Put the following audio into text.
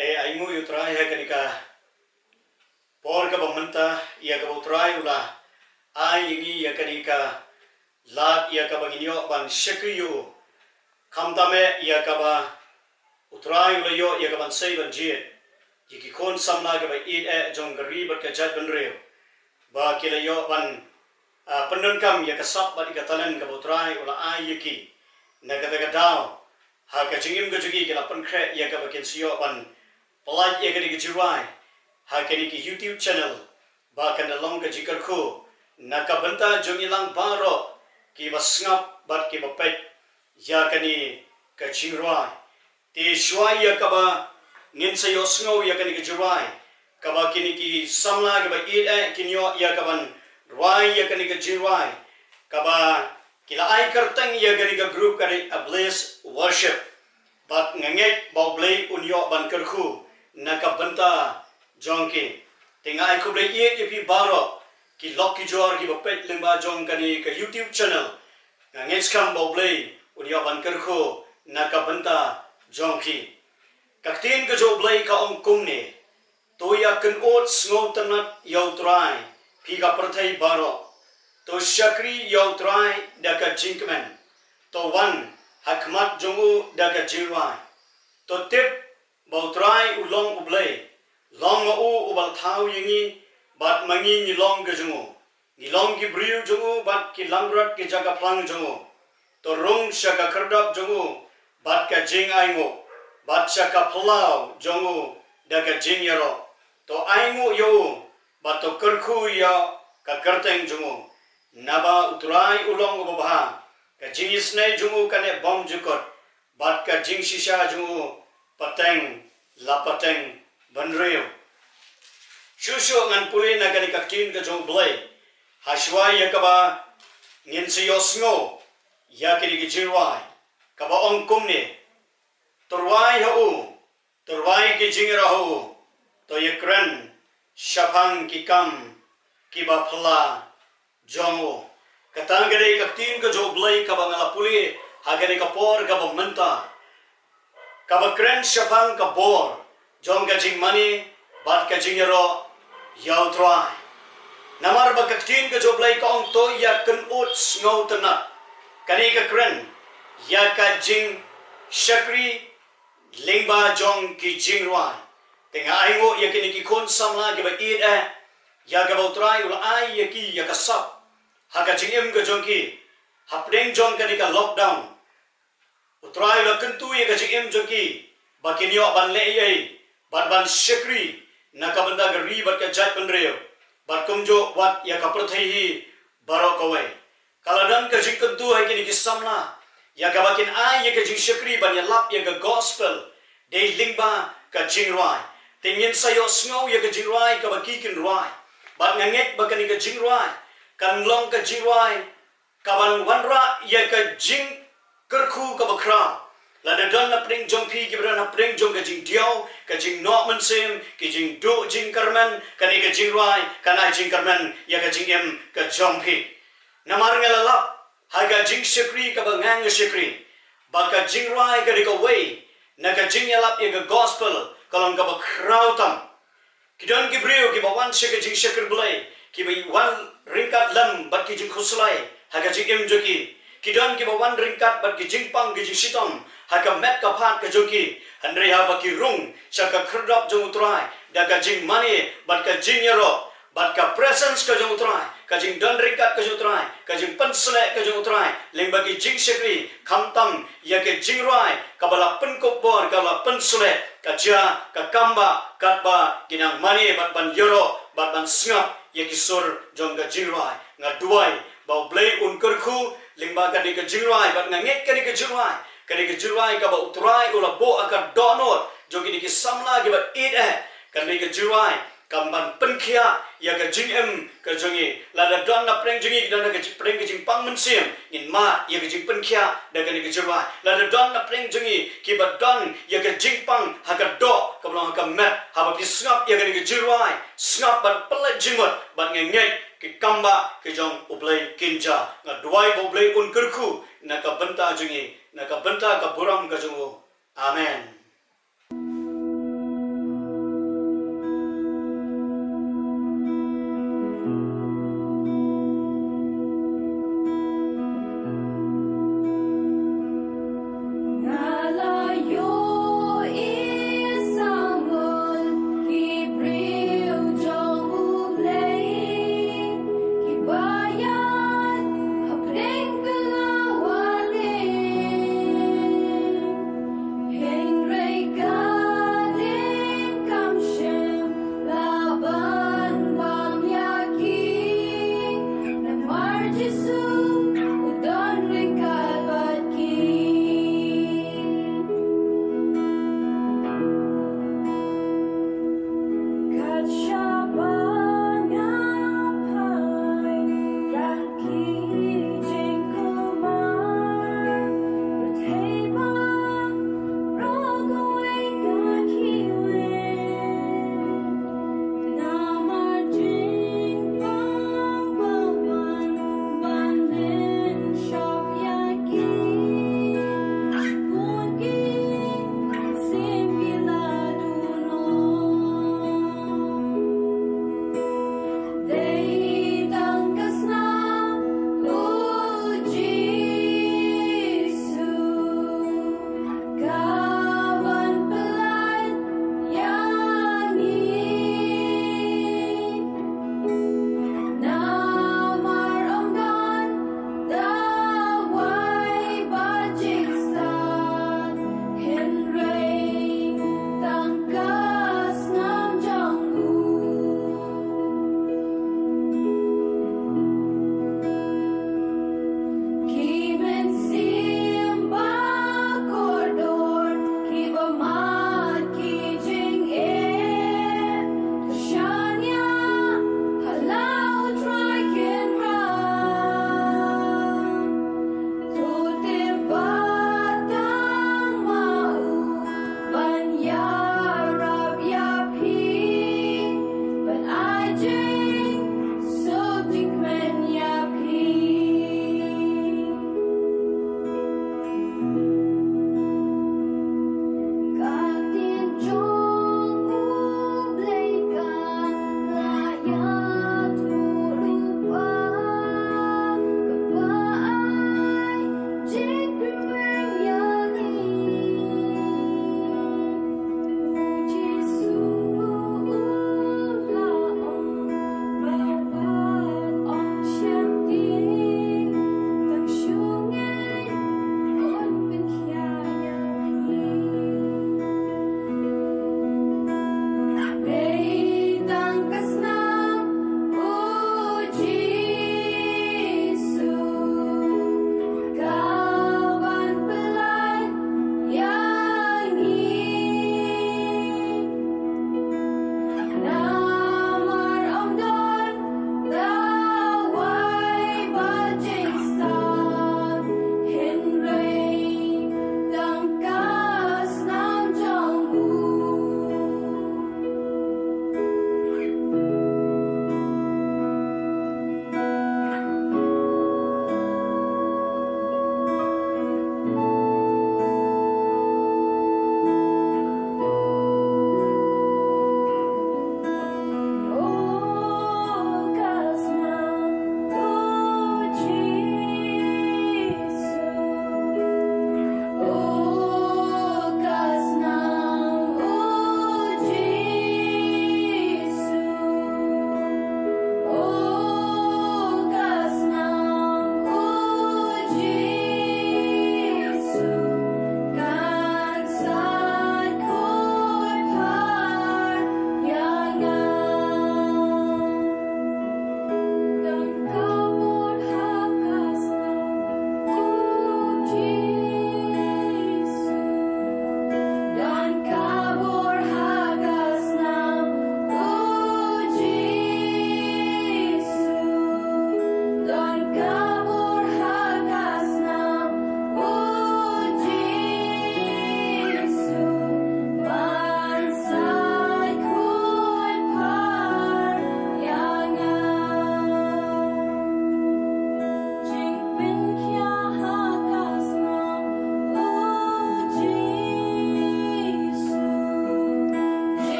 aingu utrai ha kanika por ka bamanta ia ka utrai ula ai ini ya kanika lat ia ka baginyo ban shekriyo kamtame ia ka ba utrai ula yo ia ka ban sei ban jie ki kon samna ka ba id e jong gari ba ka jat ban reo ba kila yo ban penungkam ia ka sap ba ka talan ka utrai ula ai yaki na ka daga dao ha ka jingim ka jugi kila pankre ia ka ba kensio ban Palaj ia ka jirai ha ka ni ki YouTube channel ba ka na long ka jikar ko na ka banta jong ilang baro ki basngap bat ki bapet ya ka ni ka jirai ti shwai ya ka ba ngin sa yo sngo ya ka ni ka jirai ka ba ki ni ki samla ka ba id ki nyo ya ka ban rai ya ka ni ka jirai ka ba kila ai kartang ya ka ni ka group ka ni a bliss worship bat nganget ba blay unyo ban kerku nakabanta jongki tinga ai ko blai ye pi baro ki lock ki jor ki bapet lengba jong kani ka YouTube channel nganget skam ba blai unyo ban kerku nakabanta jongki kaktin ka jo blai ka ong kumne to ya kan ot sngo tanat yau trai pi ka perthai baro to shakri yau trai da ka jinkman to wan hakmat jongu da ka jirwai to tip bautrai ulong ublay long ma u ubal thau yingi bat mangi ni long ge jongu ni long ki briu jongu bat ki langrat ki jaga plang jongu to rong shaka kardap jongu bat ka jing aingo bat shaka plau jongu da ka jing yaro to aingo yo bat to kerkhu ya ka karteng jongu naba utrai ulong ubha ka jing isnai jongu kane bom jukot bat ka jing shisha jongu pateng la pateng banreo shusho ngan puli na gani kaktin ka jong blay hashwa ya kaba ngin si yosngo ya kini ki jirwai kaba ong kumne torwai ho torwai ki jingra ho to yekran shapang ki kam ki ba phla jongo katang gani kaktin ka jong blay kaba ngala puli hagani ka por kaba manta kaba kren shapang ka bor jong ka jing mani bat ka jing yaro yau trai namar ba kaktin ka joblay ka ong to ya kan ut ngau tana kani ka kren ya ka jing shakri lingba jong ki jing rwai tenga aingo ya kini ki kon samla ki ba id ya ka ba trai ul ai ya ki ya ka sap ha ka jing em ka jong ki hapdeng jong kani ka lockdown utrai la kentu ya ka jing em jong ki bakinyo ban le ye bat ban shakri nakabanda gari bat ka jat banreo bat kumjo wat ya ka prathai hi barokawai kaladan ka jing kentu hai kini kisamna ya ka bakin ai ya ka jing shakri ban ya lap ya ka gospel de lingba ka jing rai tingin sayo snow ya ka jing rai ka baki kin rai bat nganget bakani ka jing rai kan long ka jing rai ka ban wanra ya ka jing kerku ka bakra la da don na pring jong pi ki bra na pring jong ka jing diao ka jing no man sem ki jing do jing karman ka ni ka jing rai ka na jing karman ya ka jing em ka jong pi na mar ngala la ha ka jing shakri ka ba ngang shakri ba ka jing rai ka ni ka way na ka jing ya lap ya ka gospel ka long ka ba krautam ki don ki brio ki ba wan shaka jing shakr blai ki ba wan ringkat lam bat ki jing khuslai ha ka jing em joki kidon ki bawan ringkat bat ki jingpang ki jingsitom haka met ka phat ka joki andre ha ba ki rung shaka khrdap jong utrai da ka jing mani bat ka jing yaro bat ka presence ka jong utrai ka jing don ringkat ka jong utrai ka jing pensle ka jong utrai leng ba ki jing shakri khamtam ya ke jing rai ka bala pen ko bor ka la pensle ka ja ka kamba katba kinang mani bat ban yaro bat ban snap ya ki sur jong ka jing rai nga duai ba blai un kerku lingba ka di ka jirai bat nganget ka di ka jirai ka ba utrai ula bo aka donot jogi di ki samla ki ba id ka di ka jirai ka ban penkhia ya ka jing em ka jongi la da don na preng jongi dan ka preng ka jing pang mensim in ma ya ka jing penkhia da ka di ka jirai la da don na preng jongi ki ba don ya ka jing pang ha ka do ka blong ka met ha ba pi snap ya ka di ka jirai snap ban pelat jingot ban nganget ki kamba ki jong ublay kinja nga duai ublay un kerku na ka benta jongi na ka benta ka buram ka jongo amen.